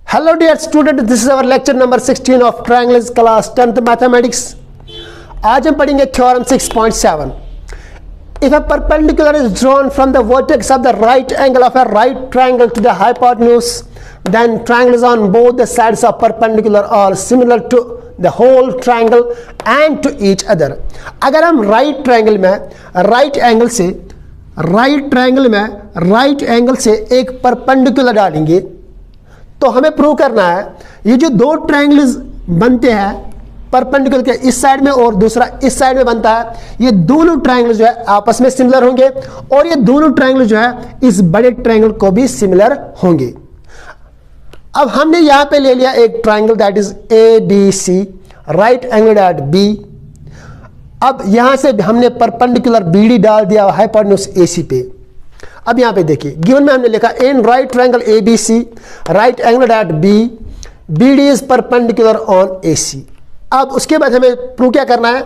Hello dear student, this is our lecture number 16 of triangles class 10th mathematics. आज हम पढ़ेंगे theorem 6.7. If a perpendicular is drawn from the vertex of the right angle of a right triangle to the hypotenuse, then triangles on both the sides of perpendicular are similar to the whole triangle and to each other. अगर हम right triangle से एक perpendicular डालेंगे तो हमें prove करना है ये जो दो ट्रायंगल्स बनते हैं परपेंडिकुलर के इस साइड में और दूसरा इस साइड में बनता है, ये दोनों ट्रायंगल जो है आपस में सिमिलर होंगे और ये दोनों ट्रायंगल जो है इस बड़े ट्रायंगल को भी सिमिलर होंगे। अब हमने यहां पे ले लिया एक triangle that is A B C, right angle at B. अब यहां से हमने परपेंडिकुलर बी डी डाल दिया हाइपोटेन्यूज ए सी पे। अब यहां पे देखिए गिवन में हमने लिखा in right triangle A B C, right angle at B, B D is perpendicular on A C. अब उसके बाद हमें प्रूव क्या करना है,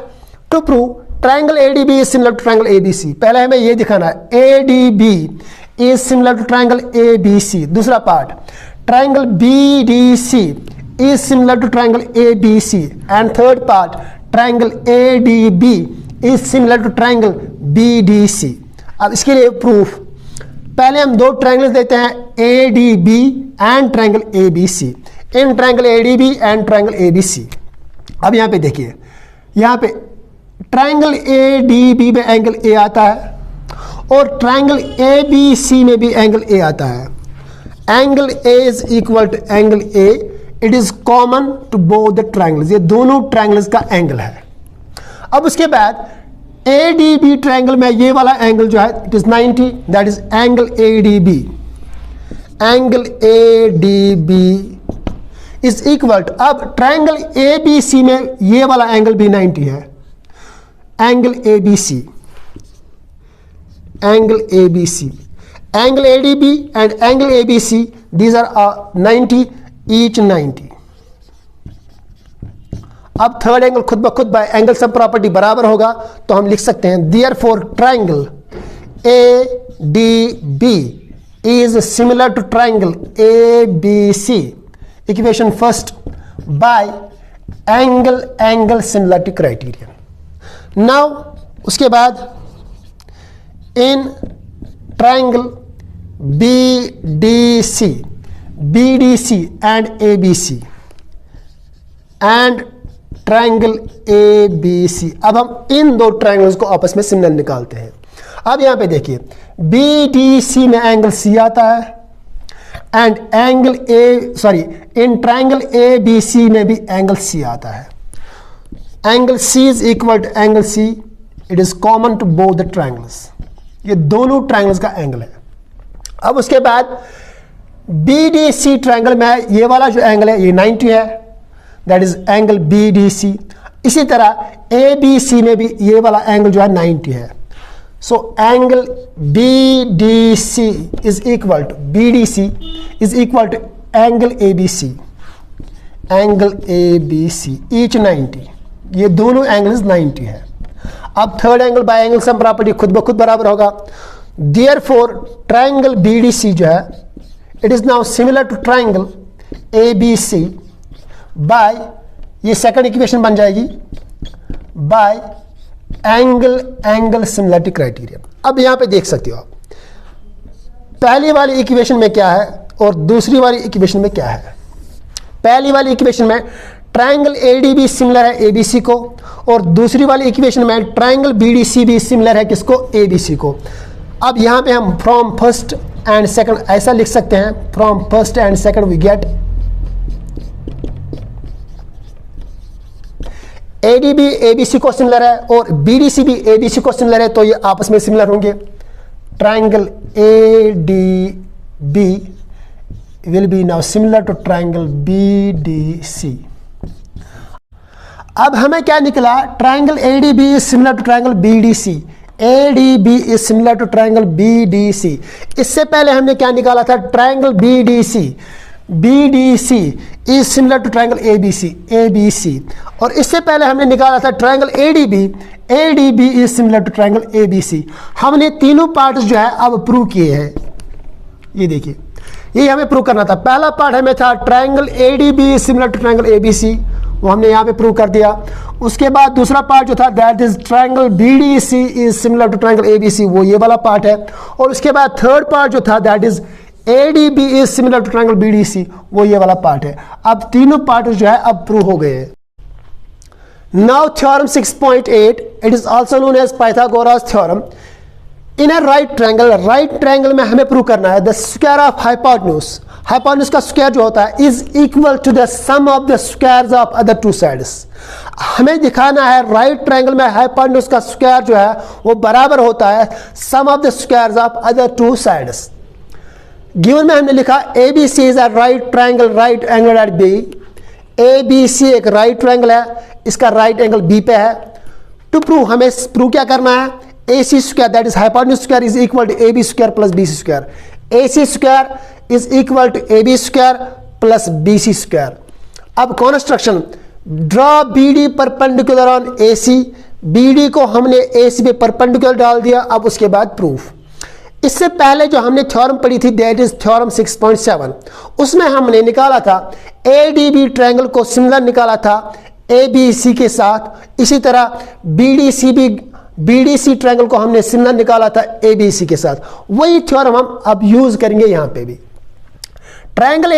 to prove triangle A D B is similar to triangle A B C. पहले हमें ये दिखाना है A D B is similar to triangle A B C. दूसरा part triangle B D C is similar to triangle A B C. And third part triangle A D B is similar to triangle B D C. अब इसके लिए proof पहले हम दो triangles देते हैं A D B and triangle A B C. इन triangle A D B and triangle A B C. अब यहां पे देखिए यहां पे ट्रायंगल ए डी बी में एंगल ए आता है और ट्रायंगल ए बी सी में भी एंगल ए आता है। Angle A is equal to angle A, it is common to both the triangles. ये दोनों ट्रायंगल्स का एंगल है। अब उसके बाद ए डी बी ट्रायंगल में ये वाला एंगल जो है it is 90, that is angle A D B. Angle A D B is equal to, अब ट्रायंगल ए बी सी में ये वाला एंगल भी 90 है। Angle A B C, angle A B C, angle A D B and angle A B C, these are 90 each 90। अब third angle खुद ब खुद बाय एंगल सम प्रॉपर्टी बराबर होगा तो हम लिख सकते हैं therefore triangle A D B is similar to triangle A B C, equation first, by angle similarity criterion. Now उसके बाद इन triangle B D C and A B C and triangle A B C. अब हम इन दो triangles को आपस में similar निकालते हैं। अब यहां पे देखिए बी डी सी में एंगल सी आता है एंड एंगल इन ट्रायंगल ए बी सी में भी एंगल सी आता है। Angle C is equal to angle C, it is common to both the triangles. ये दोनों ट्रायंगल्स का एंगल है। अब उसके बाद बी डी सी ट्रायंगल में ये वाला जो एंगल है ये 90 है, that is angle B D C. इसी तरह ए बी सी में भी ये वाला एंगल जो है 90 है। So angle B D C is equal to angle A B C, angle A B C each 90। ये दोनों एंगल्स 90 है। अब third angle by angle sum property खुद ब खुद बराबर होगा। Therefore triangle B D C जो है it is now similar to triangle A B C by, ये सेकंड इक्वेशन बन जाएगी, बाय एंगल सिमिलरिटी क्राइटेरियन। अब यहां पे देख सकते हो आप पहली वाली इक्वेशन में क्या है और दूसरी वाली इक्वेशन में क्या है। पहली वाली इक्वेशन में triangle A D B similar है ए बी सी को और दूसरी वाली इक्वेशन में ट्रायंगल बी डी सी भी सिमिलर है किसको, ए बी सी को। अब यहां पे हम फ्रॉम फर्स्ट एंड सेकंड ऐसा लिख सकते हैं, from first and second we get A D B A B C को सिमिलर है और बी डी सी भी ए बी सी को सिमिलर है, तो ये आपस में सिमिलर होंगे। Triangle A D B will be now similar to triangle B D C. अब हमें क्या निकला, triangle A D B is similar to triangle B D C, A D B is similar to triangle B D C. इससे पहले हमने क्या निकाला था, triangle B D C is similar to triangle A B C. और इससे पहले हमने निकाला था triangle A D B is similar to triangle A B C. हमने तीनों पार्ट्स जो है अब प्रूव किए हैं। ये देखिए ये हमें प्रूव करना था। पहला पार्ट हमें था triangle ADB similar to triangle ABC, वो हमने यहाँ पे प्रूव कर दिया। उसके बाद दूसरा पार्ट जो था that is triangle BDC is similar to triangle ABC, वो ये वाला पार्ट है। और उसके बाद थर्ड पार्ट जो था that is ADB is similar to triangle BDC, वो ये वाला पार्ट है। अब तीनों पार्ट जो है अब प्रूव हो गए हैं। Now theorem 6.8, it is also known as Pythagoras theorem. In a right triangle में हमें प्रूव करना है the square of hypotenuse, hypotenuse का स्क्वायर जो होता है is equal to the sum of the squares of other two sides. हमें दिखाना है राइट ट्रायंगल में हाइपोटेन्यूज का स्क्वायर जो है वो बराबर होता है sum of the squares of other two sides. Given में हमने लिखा ABC is a right triangle, right angle at B। ABC एक राइट ट्रायंगल है, इसका राइट एंगल B पे है। टू प्रूव हमें प्रूव क्या करना है, AC square that is hypotenuse square is equal to AB square plus BC square. AC square is equal to AB square plus BC square. अब construction, draw BD perpendicular on AC। BD को हमने AC पे perpendicular डाल दिया। अब उसके बाद proof. इससे पहले जो हमने थ्योरम पढ़ी थी दैट इज थ्योरम 6.7, उसमें हमने निकाला था ADB ट्रायंगल को सिमिलर निकाला था ABC के साथ। इसी तरह BDC ट्रायंगल को हमने सिमिलर निकाला था ABC के साथ। वही थ्योरम हम अब यूज करेंगे यहां पे भी। Triangle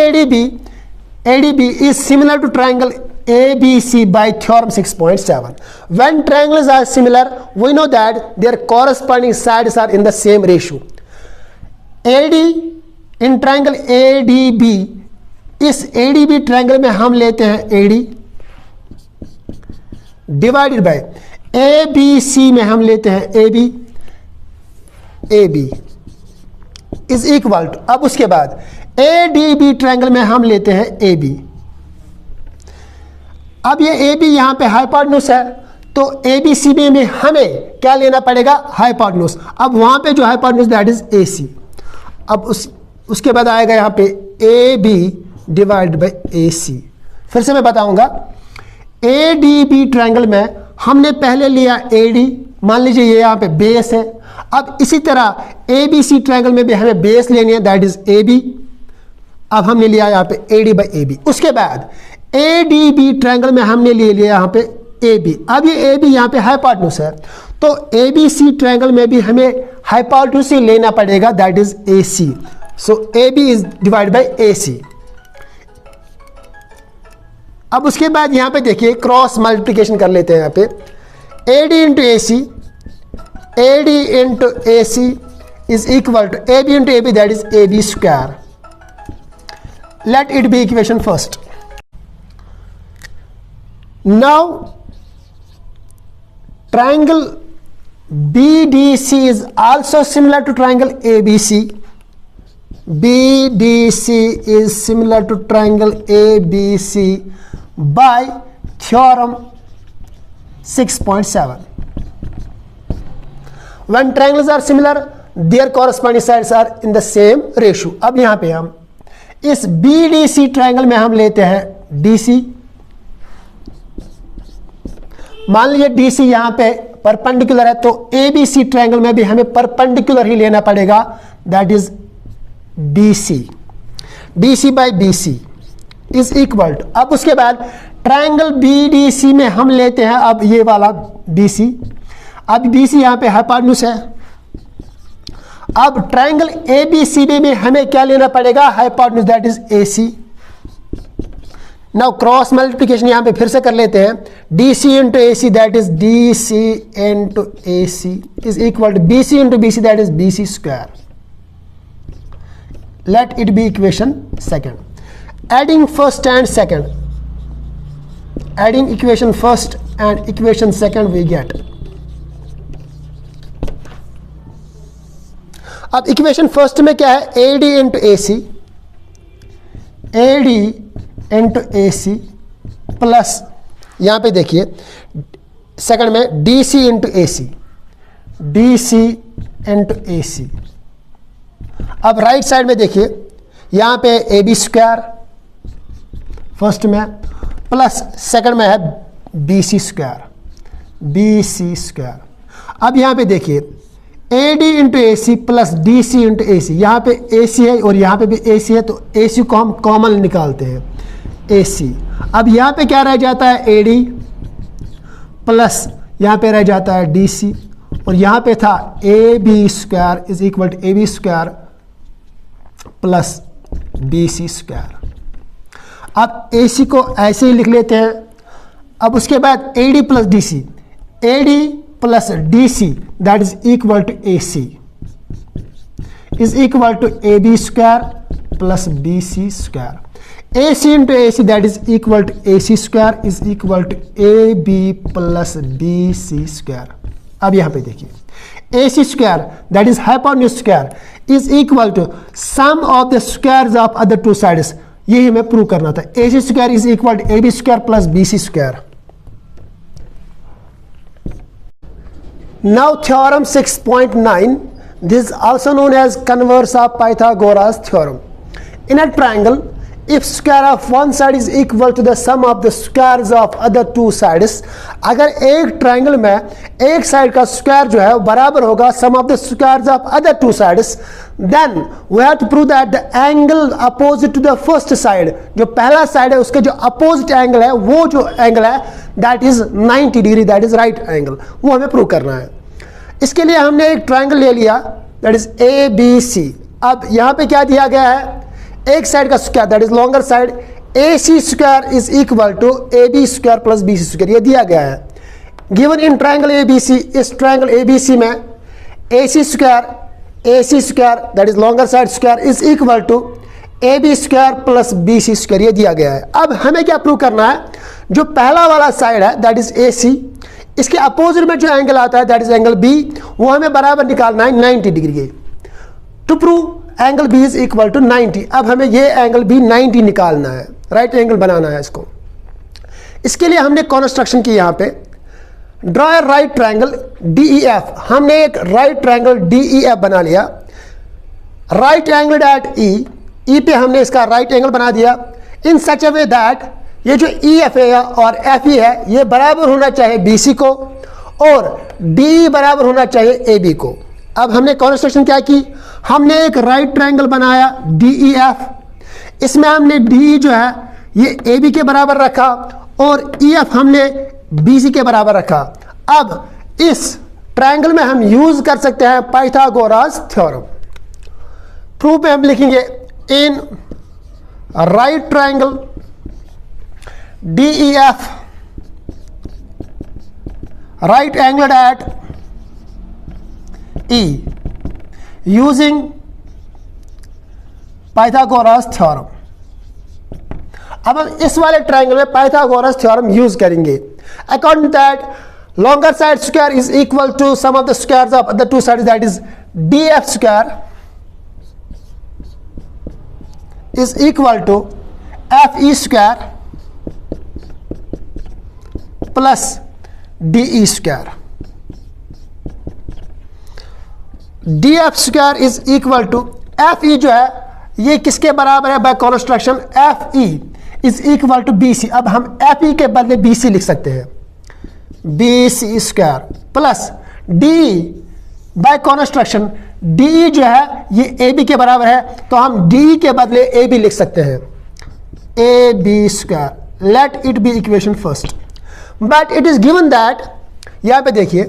ADB is similar to triangle ABC by theorem 6.7. When triangles are similar, we know that their corresponding sides are in the same ratio. AD in triangle ADB, इस ADB ट्रायंगल में हम लेते हैं AD divided by ABC में हम लेते हैं AB is equal to, अब उसके बाद ADB ट्रायंगल में हम लेते हैं AB। अब ये AB यहां पे हाइपोटेन्यूज है तो ABCD में हमें क्या लेना पड़ेगा, हाइपोटेन्यूज। अब वहां पे जो हाइपोटेन्यूज दैट इज AC। अब उसके बाद आएगा यहां पे AB डिवाइड बाय AC। फिर से मैं बताऊंगा, ADB ट्रायंगल में हमने पहले लिया AD, मान लीजिए ये यहाँ पे बेस है। अब इसी तरह ABC ट्रायंगल में भी हमें बेस लेनी है दैट इज AB। अब हमने लिया यहाँ पे AD बाई AB। उसके बाद ADB ट्रायंगल में हमने ले लिया यहाँ पे AB। अब ये AB यहाँ पे हाइपोटेन्यूज है तो ABC ट्रायंगल में भी हमें हाइपोटेन्यूज ही लेना पड़ेगा that is AC। So AB is divide by AC। अब उसके बाद यहाँ पे देखिए क्रॉस मल्टीप्लिकेशन कर लेते हैं। यहाँ पे AD into AC is equal to AB into AB, that is AB square. Let it be equation first. Now triangle BDC is also similar to triangle ABC. BDC is similar to triangle ABC by theorem 6.7. When triangles are similar, their corresponding sides are in the same ratio. अब यहाँ पे हम इस BDC triangle में हम लेते हैं DC। मान लीजिए DC यहाँ पे परपेंडिकुलर है तो ABC ट्रायंगल में भी हमें परपेंडिकुलर ही लेना पड़ेगा, that is DC। DC by BC is equal to, अब उसके बाद ट्रायंगल BDC में हम लेते हैं अब ये वाला BC। अब BC यहाँ पे हाइपोटेन्यूज है। अब ट्रायंगल ABCD में हमें क्या लेना पड़ेगा, hypotenuse, that is AC। Now cross multiplication यहाँ पे फिर से कर लेते हैं, DC into AC that is DC into AC is equal to BC into BC that is BC square. Let it be equation second. Adding first and second, adding equation first and equation second we get. अब equation first में क्या है, AD into AC, AD into AC plus यहां पे देखिए second में DC into AC, DC into AC। अब right side में देखिए यहां पे AB स्क्वायर फर्स्ट में प्लस सेकंड में है BC स्क्वायर, BC स्क्वायर। अब यहां पे देखिए A D into A C plus D C into A C. यहाँ पे ए सी है और यहाँ पे भी ए सी है, तो ए सी को हम कॉमन निकालते हैं, ए सी। अब यहाँ पे क्या रह जाता है, ए डी प्लस यहाँ पे रह जाता है डी सी, और यहाँ पे था A B square is equal to A B square plus B C square. अब ए सी को ऐसे ही लिख लेते हैं। अब उसके बाद A D plus D C, A D plus D C that is equal to A C is equal to A B square plus B C square. A C into A C that is equal to A C square is equal to A B plus B C square. अब यहाँ पे देखिए A C square that is hypotenuse square is equal to sum of the squares of other two sides. यही हमें prove करना था। A C square is equal to A B square plus B C square. Now theorem 6.9, this is also known as converse of Pythagoras theorem. In a triangle, if square of one side is equal to the sum of the squares of other two sides, अगर एक triangle में एक side का square जो है वो बराबर होगा sum of the squares of other two sides, then we have to prove that the angle opposite to the first side, जो पहला साइड है उसके जो अपोजिट एंगल है, वो जो एंगल है that is 90 degree, that is right angle, वो हमें प्रूव करना है। इसके लिए हमने एक ट्रायंगल ले लिया that is A B C. अब यहाँ पे क्या दिया गया है, एक साइड का square that is longer side, A C square is equal to A B square plus B C square, ये दिया गया है given in triangle A B C. इस ट्रायंगल ए बी सी में A C square that is longer side square is equal to A B square plus B C square, ये दिया गया है। अब हमें क्या प्रूव करना है, जो पहला वाला साइड है दैट इज ए सी, इसके अपोजिट में जो एंगल आता है दैट इज एंगल बी, वो हमें बराबर निकालना है 90 डिग्री के। To prove angle B is equal to 90, अब हमें ये एंगल बी 90 निकालना है, राइट एंगल बनाना है इसको। इसके लिए हमने कंस्ट्रक्शन की, यहाँ पे draw a right triangle D E F. हमने एक right triangle D E F बना लिया, right angle at E, E पे हमने इसका राइट एंगल बना दिया इन सच ए वे दैट ये जो ई एफ है और एफ ई है ये बराबर होना चाहिए बी सी को और डी बराबर होना चाहिए ए बी को। अब हमने कंस्ट्रक्शन क्या की, हमने एक राइट ट्रायंगल बनाया डी ई एफ, इसमें हमने डी जो है ये ए बी के बराबर रखा और ई एफ हमने बी सी के बराबर रखा। अब इस ट्रायंगल में हम यूज कर सकते हैं पाइथागोरस थ्योरम। प्रूफ में हम लिखेंगे इन right triangle DEF right angled at E using Pythagoras theorem। अब हम इस वाले ट्रायंगल में पाइथागोरस थ्योरम यूज करेंगे। According that longer side square is equal to sum of the squares of other two sides that is DF square is equal to FE square plus DE square. DF square is equal to FE जो है ये किसके बराबर है by construction, FE is equal to BC। अब हम FE के बदले BC लिख सकते हैं, BC square plus DE by construction, DE जो है ये AB के बराबर है तो हम DE के बदले AB लिख सकते हैं, AB square. Let it be equation first, but it is given that, यहां पे देखिए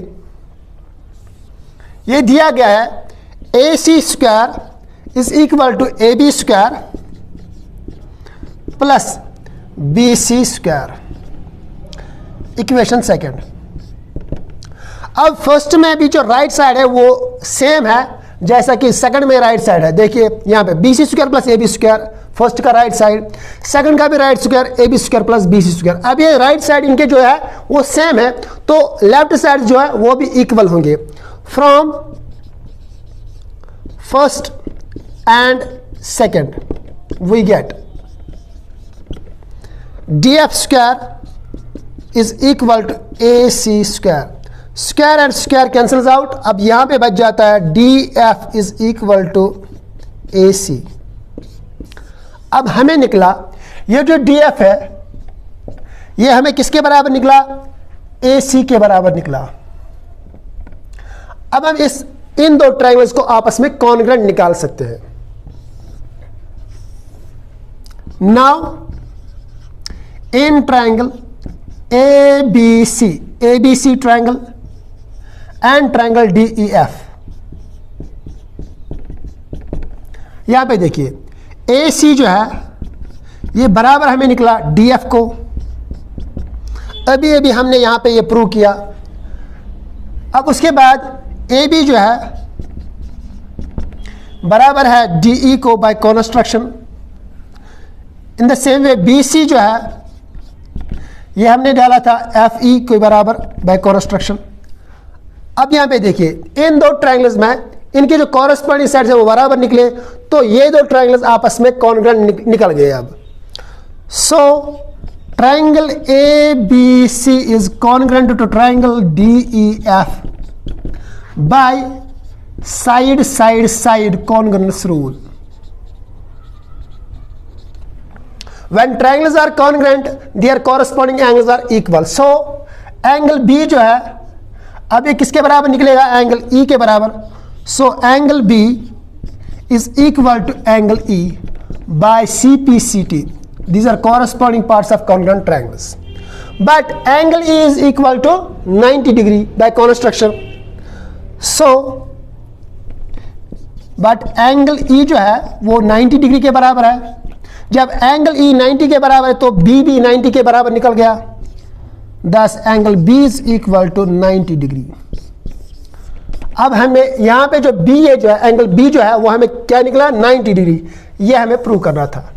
ये दिया गया है AC square is equal to AB square plus BC square, equation second. अब फर्स्ट में भी जो राइट साइड है वो सेम है जैसा कि सेकंड में राइट साइड है। देखिए यहाँ पे BC square plus AB square first का राइट साइड, सेकंड का भी right square AB square plus BC square. अब ये राइट साइड इनके जो है वो सेम है तो लेफ्ट साइड जो है वो भी इक्वल होंगे। From first and second we get DF square is equal to AC square, square and square cancels out. अब यहां पे बच जाता है DF is equal to AC। अब हमें निकला ये जो DF है ये हमें किसके बराबर निकला, AC के बराबर निकला। अब हम इस इन दो ट्रायंगल्स को आपस में कॉन्ग्रुएंट निकाल सकते हैं। Now in triangle ABC triangle and triangle DEF, यहां पे देखिए AC जो है ये बराबर हमें निकला DF को। अभी हमने यहां पे ये प्रूव किया। अब उसके बाद AB जो है बराबर है DE को by construction. In the same way BC जो है ये हमने डाला था FE के बराबर बाय कॉन्स्ट्रक्शन। अब यहां पे देखिए इन दो ट्रायंगल्स में इनके जो कॉरेस्पॉन्डिंग साइड है वो बराबर निकले, तो ये दो ट्रायंगल्स आपस में कॉन्ग्रुएंट निकल गए। अब so triangle ABC is congruent to triangle DEF by side side side congruence rule. When triangles are congruent, their corresponding angles are equal. So angle B जो है अब ये किसके बराबर निकलेगा? एंगल E के बराबर। So angle B is equal to angle E by CPCT. These are corresponding parts of congruent triangles. But angle E is equal to 90 degree by construction. So but angle E जो है वो 90 degree के बराबर है। जब angle E 90 के बराबर है तो B भी 90 के बराबर निकल गया। Thus angle B is equal to 90 degree. अब हमें यहाँ पे जो B है जो है एंगल B जो है वो हमें क्या निकला? 90 डिग्री। ये हमें प्रूव करना था।